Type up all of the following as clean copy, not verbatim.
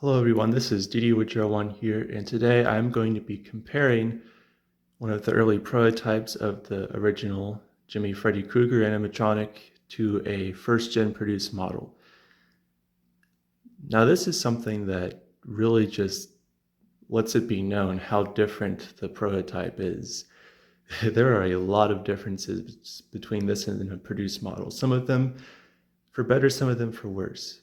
Hello everyone, this is DD1 here, and today I'm going to be comparing one of the early prototypes of the original Gemmy Freddy Krueger animatronic to a first-gen produced model. Now this is something that really just lets it be known how different the prototype is. There are a lot of differences between this and a produced model, some of them for better, some of them for worse.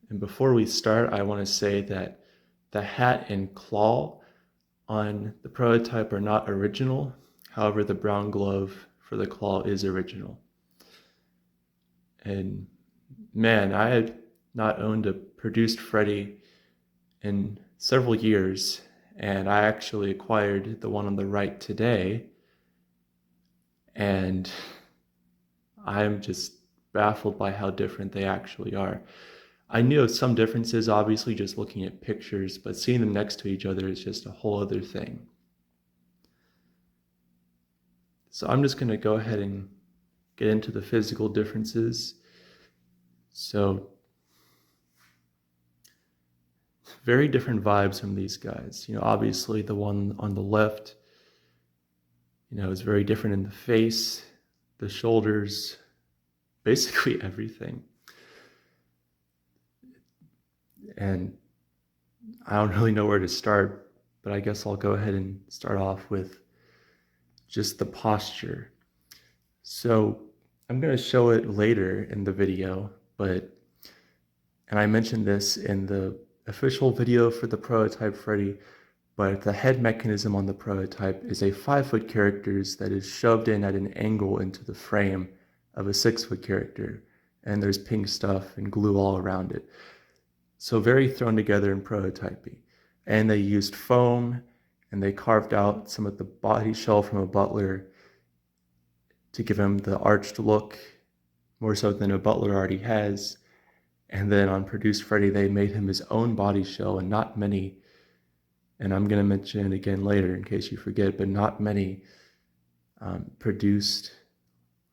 And before we start, I want to say that the hat and claw on the prototype are not original. However, the brown glove for the claw is original. And man, I had not owned a produced Freddy in several years, and I actually acquired the one on the right today, and I'm just baffled by how different they actually are. I knew of some differences, obviously, just looking at pictures, but seeing them next to each other is just a whole other thing. So I'm just going to go ahead and get into the physical differences. So, very different vibes from these guys. Obviously the one on the left, is very different in the face, the shoulders, basically everything. And I don't really know where to start, but I guess I'll go ahead and start off with just the posture. So I'm going to show it later in the video, and I mentioned this in the official video for the prototype Freddy, but the head mechanism on the prototype is a 5-foot character that is shoved in at an angle into the frame of a 6-foot character, and there's pink stuff and glue all around it. So very thrown together in prototyping. And they used foam, and they carved out some of the body shell from a butler to give him the arched look, more so than a butler already has. And then on Produced Freddy, they made him his own body shell, and not many, and I'm going to mention it again later in case you forget, but not many produced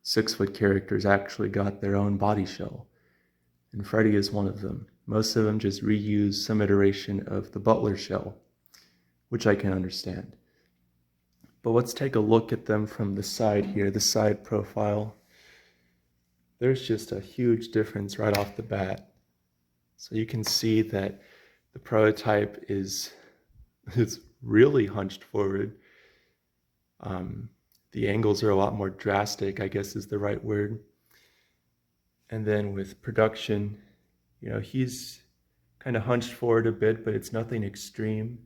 6-foot characters actually got their own body shell. And Freddy is one of them. Most of them just reuse some iteration of the butler shell, which I can understand. But let's take a look at them from the side here, the side profile. There's just a huge difference right off the bat. So you can see that the prototype is really hunched forward. The angles are a lot more drastic, I guess is the right word. And then with production, he's kind of hunched forward a bit, but it's nothing extreme.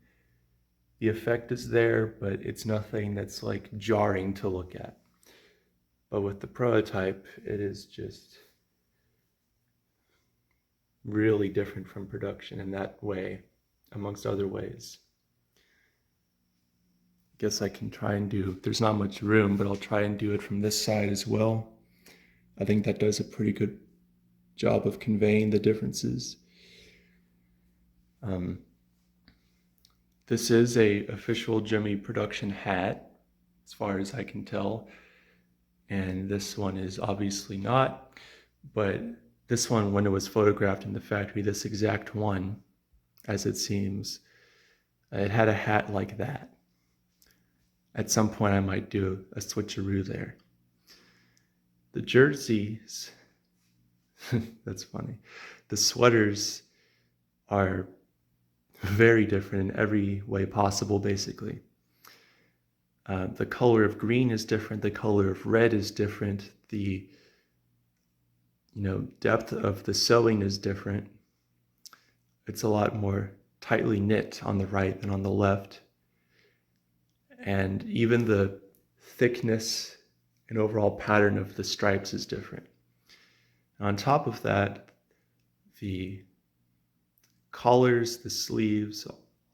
The effect is there, but it's nothing that's like jarring to look at. But with the prototype, it is just really different from production in that way, amongst other ways. I guess I can try and there's not much room, but I'll try and do it from this side as well. I think that does a pretty good job of conveying the differences. This is a official Gemmy production hat, as far as I can tell, and this one is obviously not, but this one, when it was photographed in the factory, this exact one, as it seems, it had a hat like that. At some point I might do a switcheroo there. The jerseys, that's funny. The sweaters are very different in every way possible, basically. The color of green is different. The color of red is different. The depth of the sewing is different. It's a lot more tightly knit on the right than on the left. And even the thickness and overall pattern of the stripes is different. And on top of that, the collars, the sleeves,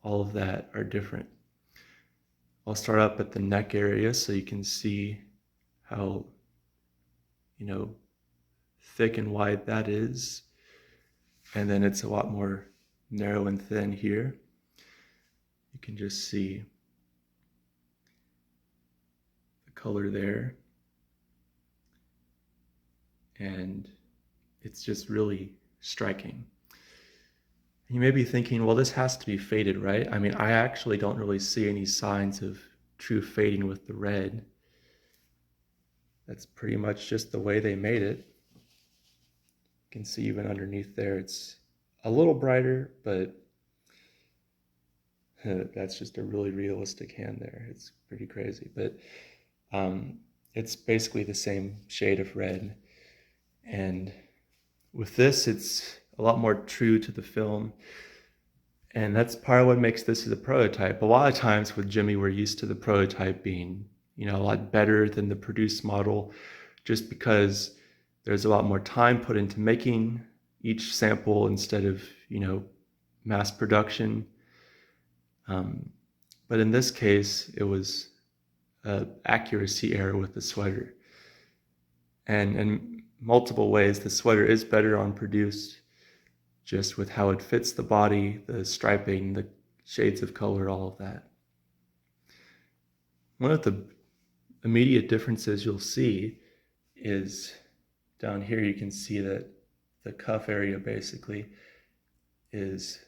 all of that are different. I'll start up at the neck area so you can see how, thick and wide that is. And then it's a lot more narrow and thin here. You can just see the color there. And it's just really striking. You may be thinking, well, this has to be faded, right? I mean, I actually don't really see any signs of true fading with the red. That's pretty much just the way they made it. You can see even underneath there, it's a little brighter, but that's just a really realistic hand there. It's pretty crazy, but it's basically the same shade of red. And with this, it's a lot more true to the film. And that's part of what makes this as a prototype. A lot of times with Gemmy, we're used to the prototype being, a lot better than the produced model, just because there's a lot more time put into making each sample instead of, mass production. But in this case, it was an accuracy error with the sweater. And in multiple ways, the sweater is better on produced, just with how it fits the body, the striping, the shades of color, all of that. One of the immediate differences you'll see is down here. You can see that the cuff area basically is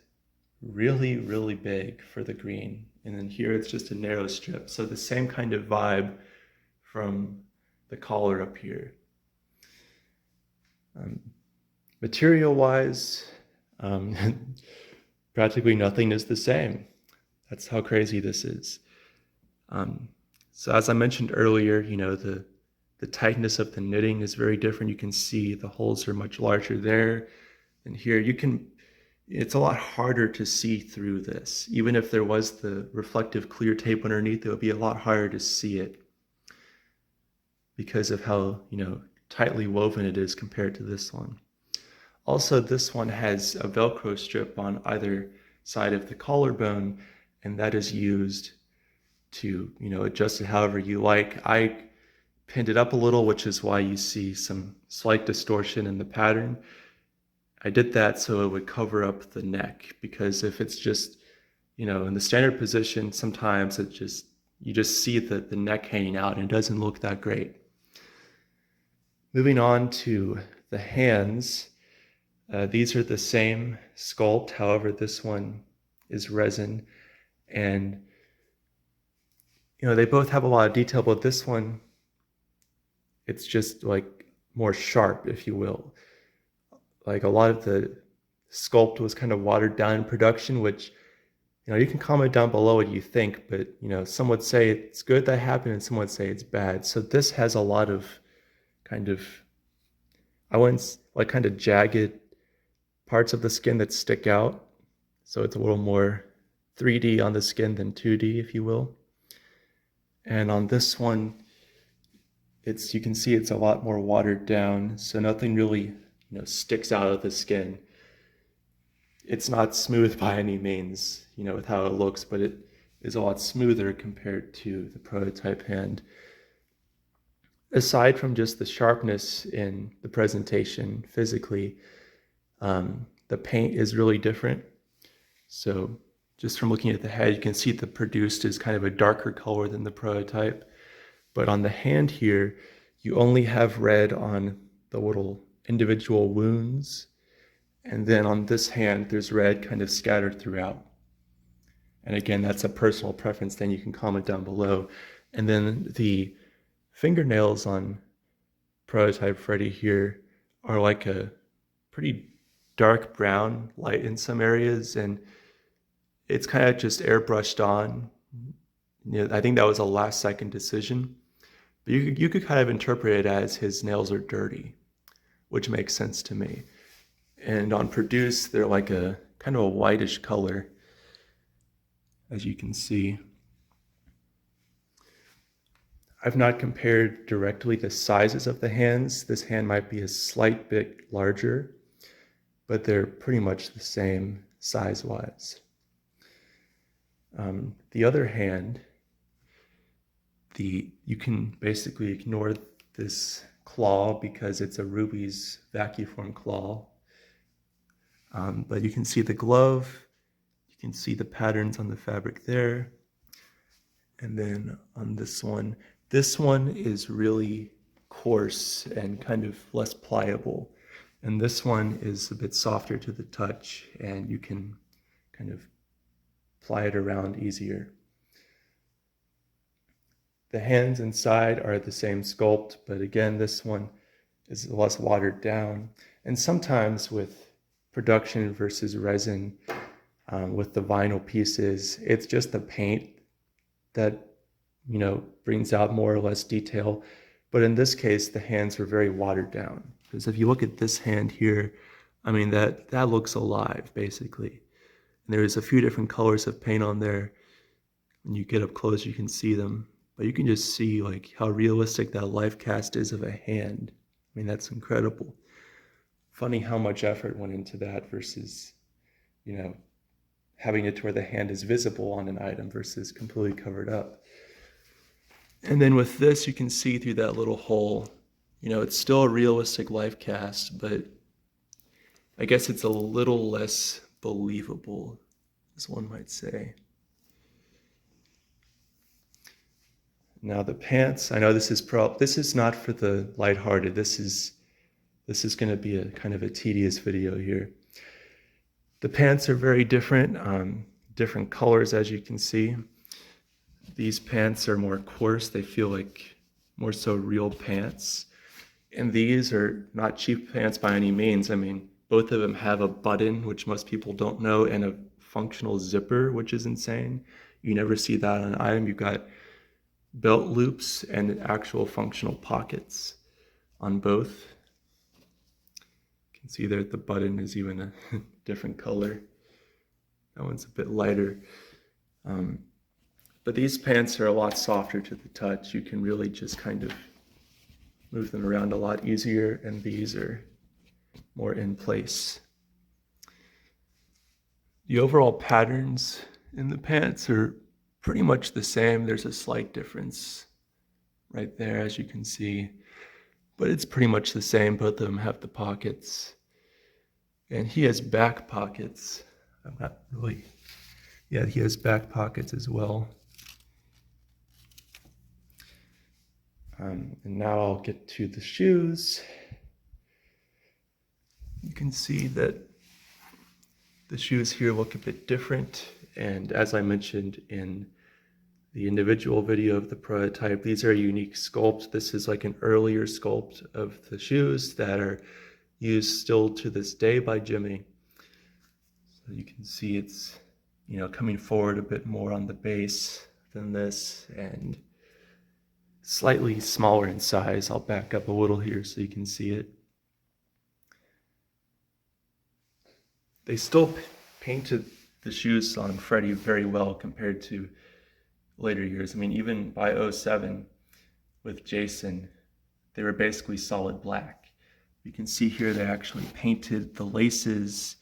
really, really big for the green. And then here it's just a narrow strip. So the same kind of vibe from the collar up here. Material-wise, practically nothing is the same. That's how crazy this is. So as I mentioned earlier, the tightness of the knitting is very different. You can see the holes are much larger there than here. It's a lot harder to see through this. Even if there was the reflective clear tape underneath, it would be a lot harder to see it because of how, tightly woven it is compared to this one. Also, this one has a Velcro strip on either side of the collarbone, and that is used to, adjust it however you like. I pinned it up a little, which is why you see some slight distortion in the pattern. I did that so it would cover up the neck, because if it's just, in the standard position, sometimes you just see the neck hanging out and it doesn't look that great. Moving on to the hands, these are the same sculpt. However, this one is resin, and they both have a lot of detail, but this one, it's just like more sharp, if you will. Like a lot of the sculpt was kind of watered down in production, which, you can comment down below what you think, but, some would say it's good that happened and some would say it's bad. So this has a lot of kind of, kind of jagged parts of the skin that stick out. So it's a little more 3D on the skin than 2D, if you will. And on this one, you can see it's a lot more watered down. So nothing really, sticks out of the skin. It's not smooth by any means, with how it looks, but it is a lot smoother compared to the prototype hand. Aside from just the sharpness in the presentation physically, the paint is really different. So just from looking at the head, you can see the produced is kind of a darker color than the prototype. But on the hand here, you only have red on the little individual wounds. And then on this hand, there's red kind of scattered throughout. And again, that's a personal preference, then you can comment down below. And then the fingernails on prototype Freddy here are like a pretty dark brown, light in some areas, and it's kind of just airbrushed on. I think that was a last second decision. But you could kind of interpret it as his nails are dirty, which makes sense to me. And on produce, they're like a kind of a whitish color, as you can see. I've not compared directly the sizes of the hands. This hand might be a slight bit larger, but they're pretty much the same size-wise. The other hand, you can basically ignore this claw because it's a Ruby's vacuform claw. But you can see the glove, you can see the patterns on the fabric there. And then on this one is really coarse and kind of less pliable. And this one is a bit softer to the touch, and you can kind of ply it around easier. The hands inside are the same sculpt, but again, this one is less watered down. And sometimes with production versus resin, with the vinyl pieces, it's just the paint that, you know, brings out more or less detail. But in this case, the hands are very watered down. Because if you look at this hand here, I mean, that looks alive, basically. And there's a few different colors of paint on there. When you get up close, you can see them. But you can just see like how realistic that life cast is of a hand. I mean, that's incredible. Funny how much effort went into that versus, you know, having it to where the hand is visible on an item versus completely covered up. And then with this, you can see through that little hole. You know, it's still a realistic life cast, but I guess it's a little less believable, as one might say. Now the pants, I know this is not for the lighthearted. This is going to be a kind of a tedious video here. The pants are very different, different colors, as you can see. These pants are more coarse. They feel like more so real pants. And these are not cheap pants by any means. I mean, both of them have a button, which most people don't know, and a functional zipper, which is insane. You never see that on an item. You've got belt loops and actual functional pockets on both. You can see there the button is even a different color. That one's a bit lighter. But these pants are a lot softer to the touch. You can really just kind of move them around a lot easier, and these are more in place. The overall patterns in the pants are pretty much the same. There's a slight difference right there, as you can see, but it's pretty much the same. Both of them have the pockets, and he has back pockets. I'm not really, yeah, he has back pockets as well. And now I'll get to the shoes. You can see that the shoes here look a bit different. And as I mentioned in the individual video of the prototype, these are a unique sculpt. This is like an earlier sculpt of the shoes that are used still to this day by Gemmy. So you can see it's, you know, coming forward a bit more on the base than this, and slightly smaller in size. I'll back up a little here so you can see it. They still painted the shoes on Freddy very well compared to later years. I mean, even by 07 with Jason, they were basically solid black. You can see here they actually painted the laces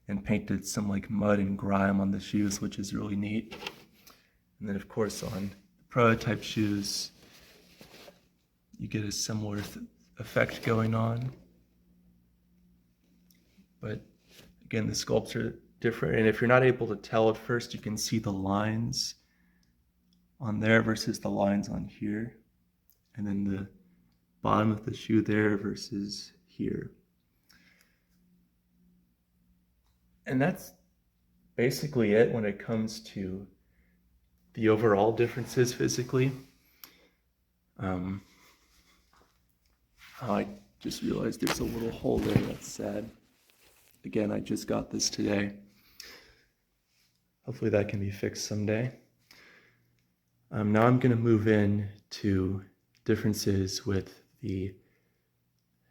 and painted some like mud and grime on the shoes, which is really neat. And then of course on the prototype shoes, you get a similar effect going on. But again, the sculpts are different. And if you're not able to tell at first, you can see the lines on there versus the lines on here. And then the bottom of the shoe there versus here. And that's basically it when it comes to the overall differences physically. I just realized there's a little hole there. That's sad. Again, I just got this today. Hopefully that can be fixed someday. Now I'm going to move in to differences with the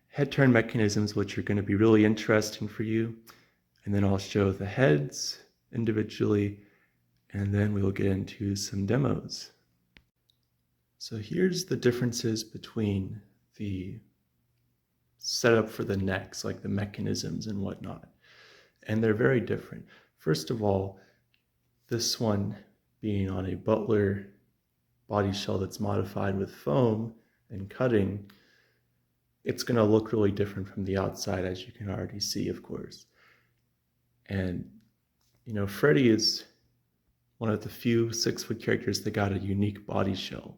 head turn mechanisms, which are going to be really interesting for you. And then I'll show the heads individually, and then we'll get into some demos. So here's the differences between the setup for the necks, like the mechanisms and whatnot. And they're very different. First of all, this one being on a Butler body shell that's modified with foam and cutting, it's going to look really different from the outside, as you can already see, of course. And, you know, Freddy is one of the few 6-foot characters that got a unique body shell.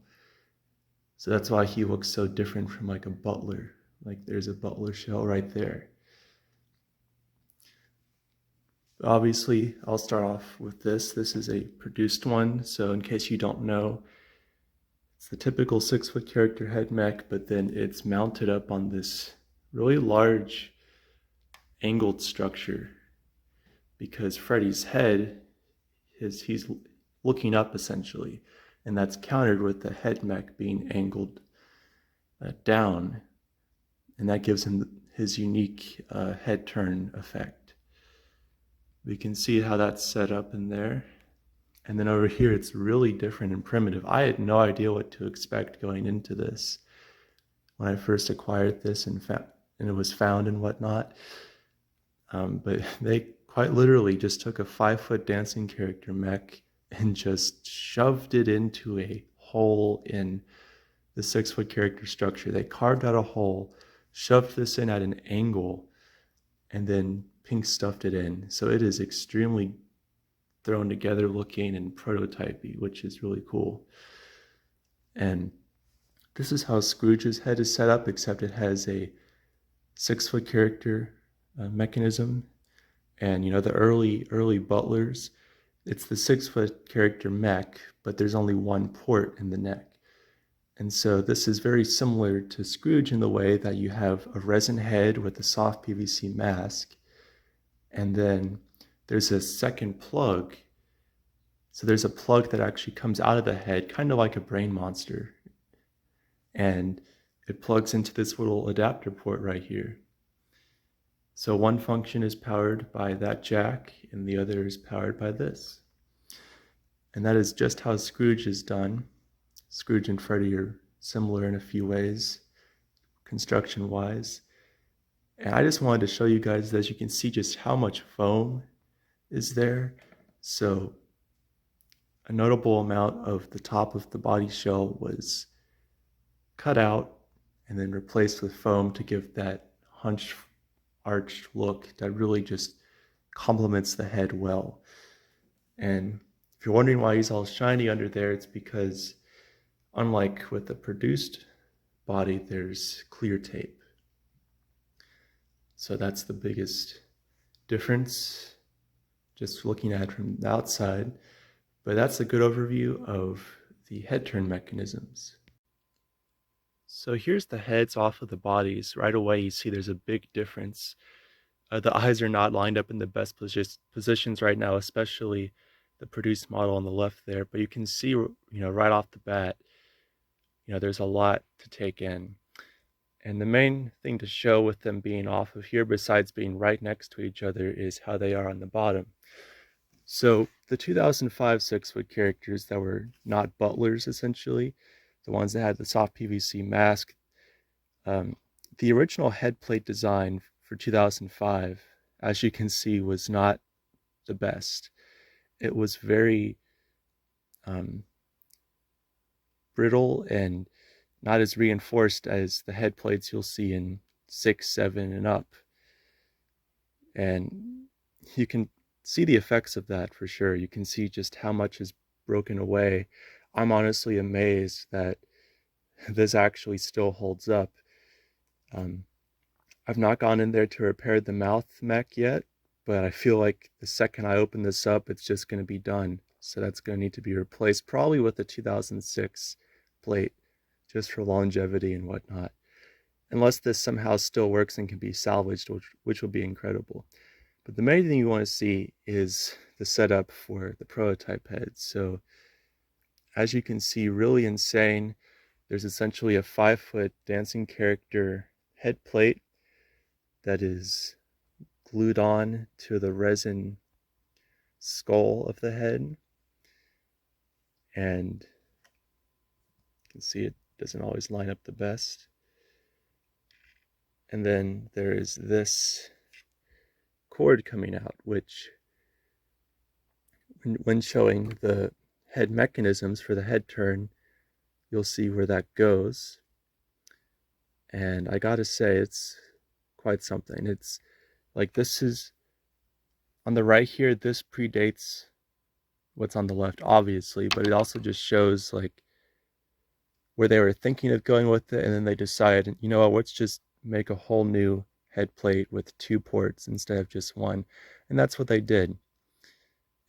So that's why he looks so different from like a Butler. Like there's a Butler shell right there. Obviously, I'll start off with this. This is a produced one, so in case you don't know, it's the typical 6-foot character head mech, but then it's mounted up on this really large angled structure because Freddy's head he's looking up essentially, and that's countered with the head mech being angled down, and that gives him his unique head turn effect. We can see how that's set up in there. And then over here, it's really different and primitive. I had no idea what to expect going into this when I first acquired this and it was found and whatnot. But they quite literally just took a 5-foot dancing character mech and just shoved it into a hole in the 6-foot character structure. They carved out a hole, shoved this in at an angle, and then pink stuffed it in. So it is extremely thrown together looking and prototypey, which is really cool. And this is how Scrooge's head is set up, except it has a 6-foot character mechanism. And the early butlers, it's the 6-foot character mech, but there's only one port in the neck. And so this is very similar to Scrooge in the way that you have a resin head with a soft PVC mask, and then there's a second plug. So there's a plug that actually comes out of the head, kind of like a brain monster. And it plugs into this little adapter port right here. So one function is powered by that jack, and the other is powered by this. And that is just how Scrooge is done. Scrooge and Freddy are similar in a few ways, construction-wise. And I just wanted to show you guys that you can see just how much foam is there. So a notable amount of the top of the body shell was cut out and then replaced with foam to give that hunched, arched look that really just complements the head well. And if you're wondering why he's all shiny under there, it's because unlike with the produced body, there's clear tape. So that's the biggest difference, just looking at it from the outside. But that's a good overview of the head turn mechanisms. So here's the heads off of the bodies. Right away, you see there's a big difference. The eyes are not lined up in the best positions right now, especially the produced model on the left there. But you can see, right off the bat, there's a lot to take in. And the main thing to show with them being off of here, besides being right next to each other, is how they are on the bottom. So the 2005 6-foot characters that were not butlers, essentially, the ones that had the soft PVC mask, the original head plate design for 2005, as you can see, was not the best. It was very brittle and not as reinforced as the head plates you'll see in 6, 7, and up. And you can see the effects of that for sure. You can see just how much is broken away. I'm honestly amazed that this actually still holds up. I've not gone in there to repair the mouth mech yet, but I feel like the second I open this up, it's just going to be done. So that's going to need to be replaced, probably with the 2006 plate, just for longevity and whatnot. Unless this somehow still works and can be salvaged, which will be incredible. But the main thing you want to see is the setup for the prototype heads. So as you can see, really insane. There's essentially a 5-foot dancing character head plate that is glued on to the resin skull of the head. And you can see it doesn't always line up the best. And then there is this cord coming out, which when showing the head mechanisms for the head turn, you'll see where that goes. And I gotta say, it's quite something. It's like, this is on the right here, this predates what's on the left, obviously, but it also just shows like where they were thinking of going with it, and then they decided, let's just make a whole new head plate with 2 ports instead of just one, and that's what they did.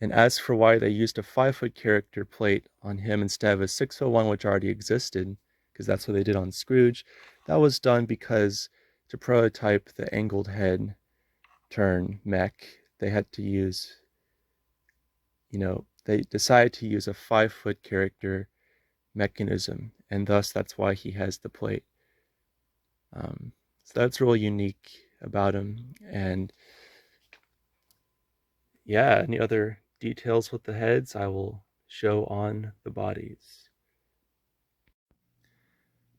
And as for why they used a 5-foot character plate on him instead of a 6-foot one, which already existed, because that's what they did on Scrooge, that was done because to prototype the angled head turn mech, they had to use, they decided to use a 5-foot character mechanism, and thus that's why he has the plate. So that's really unique about him. And yeah, any other details with the heads I will show on the bodies.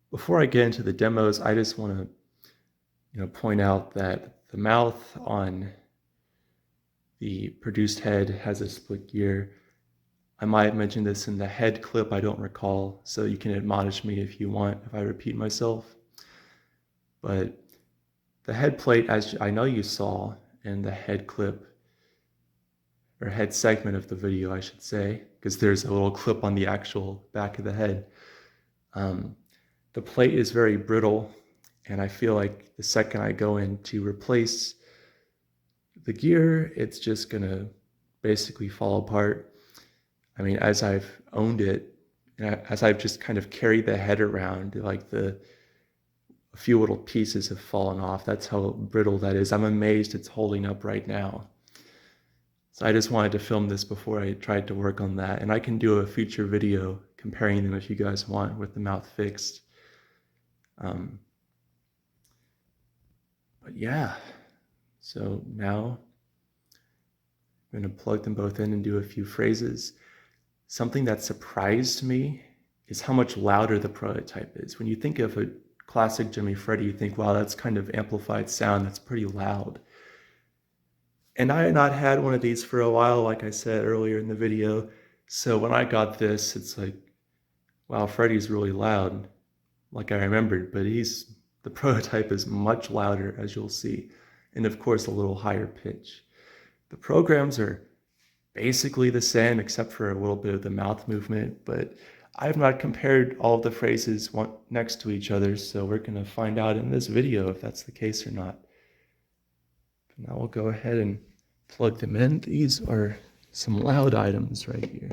Before I get into the demos, I just want to point out that the mouth on the produced head has a split gear. I might have mentioned this in the head clip, I don't recall, so you can admonish me if you want, if I repeat myself. But the head plate, as I know you saw in the head clip, or head segment of the video, I should say, because there's a little clip on the actual back of the head. The plate is very brittle, and I feel like the second I go in to replace the gear, it's just gonna basically fall apart. I mean, as I've owned it, as I've just kind of carried the head around, like a few little pieces have fallen off. That's how brittle that is. I'm amazed it's holding up right now. So I just wanted to film this before I tried to work on that. And I can do a future video comparing them if you guys want with the mouth fixed. But yeah, so now I'm going to plug them both in and do a few phrases. Something that surprised me is how much louder the prototype is. When you think of a classic Gemmy Freddy, you think, wow, that's kind of amplified sound, that's pretty loud. And I had not had one of these for a while, like I said earlier in the video. So when I got this, it's like, wow, Freddy's really loud, like I remembered, but the prototype is much louder, as you'll see, and of course a little higher pitch. The programs are basically the same, except for a little bit of the mouth movement, but I have not compared all of the phrases next to each other, so we're going to find out in this video if that's the case or not. Now we'll go ahead and plug them in. These are some loud items right here.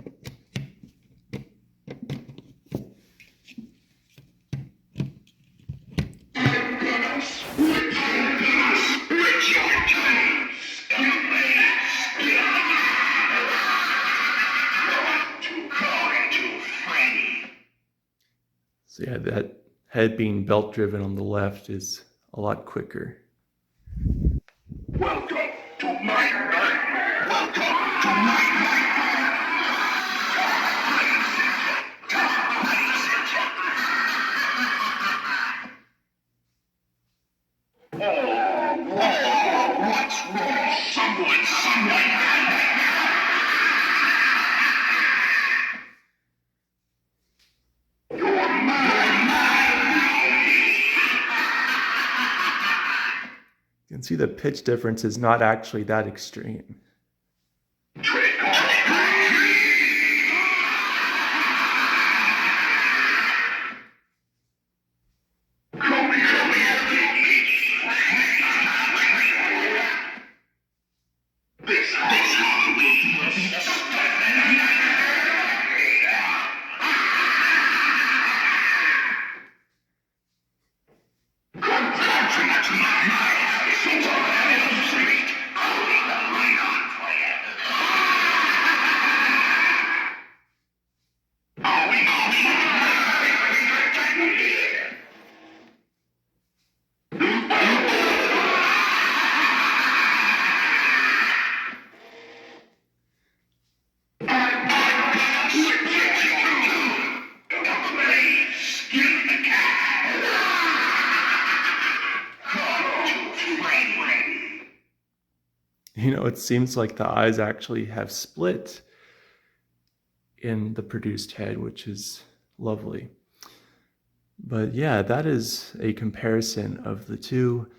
So yeah, that head being belt driven on the left is a lot quicker. Welcome to my night. Welcome to my night. Oh, what's wrong? Someone. You're mine. You can see the pitch difference is not actually that extreme. It seems like the eyes actually have split in the produced head, which is lovely. But yeah, that is a comparison of the two.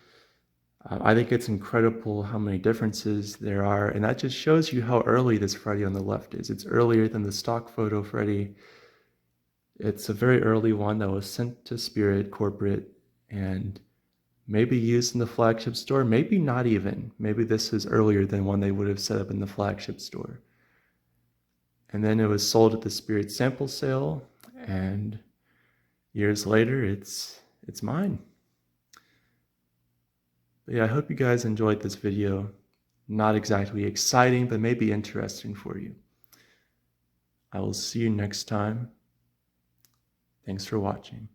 I think it's incredible how many differences there are, and that just shows you how early this Freddy on the left is. It's earlier than the stock photo Freddy. It's a very early one that was sent to Spirit Corporate, and maybe used in the flagship store, maybe not even. Maybe this is earlier than one they would have set up in the flagship store. And then it was sold at the spirit sample sale, and years later, it's mine. But yeah, I hope you guys enjoyed this video. Not exactly exciting, but maybe interesting for you. I will see you next time. Thanks for watching.